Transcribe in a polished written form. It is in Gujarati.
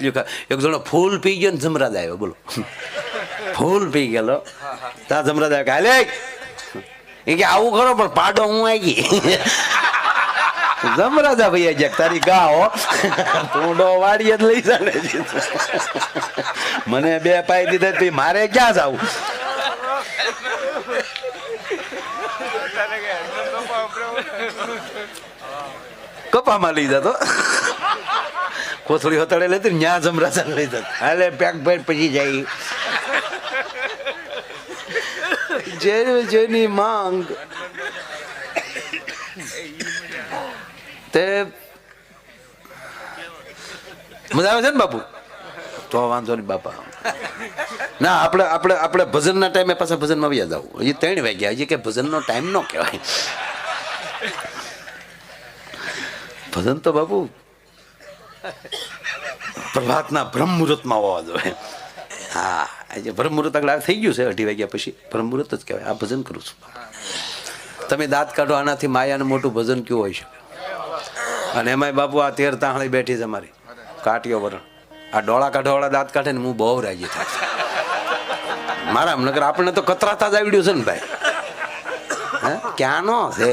રોટલી એક જણો ફૂલ પી ગયો ને જમરાજ આવ્યો, બોલો ફૂલ પી ગયેલો ત્યાં જમરાજ આવ્યો કે હાલે એ કે આવું ખરો પણ પાડો હું આવી ગઈ. જમરાજા ભાઈ જ્યાં તારી ગાઓ ટૂંડો વાડીએ જ લઈ ચાલે છે. મને 2 પાઈ દીધા મારે ક્યાં જવું? કપામાં લઈ જતો કોથળી હતડે લેતી ન્યા જમરાજા લઈ જતો હાલે પેક ભેટ પછી જાય. જેની માંગ તે મજા આવે છે ને બાપુ? તો વાંધો નહીં બાપા. ના આપણે આપણે આપણે ભજનના ટાઈમે પાછા ભજનમાં વ્યા જવું. હજી 3 વાગ્યા, હજી કે ભજનનો ટાઈમ ન કહેવાય. ભજન તો બાપુ પ્રભાતના બ્રહ્મ મુહૂર્તમાં હોવા જોઈએ. હા, આજે બ્રહ્મ મુહૂર્ત આગળ થઈ ગયું છે 2:30 વાગ્યા પછી બ્રહ્મ મુહૂર્ત જ કહેવાય. આ ભજન કરું છું. તમે દાંત કાઢો, આનાથી માયાનું મોટું ભજન કેવું હોય શકે? અને એમાંય બાપુ આ 13 તાહળી બેઠી છે અમારી કાટીઓ વરણ. આ ડોળા કાઢવાવાળા દાંત કાઢે ને હું બહુ રાજી થાય મારા નગર. આપણને તો કતરાતા જ આવડ્યું છે ને ભાઈ. ક્યાં નો છે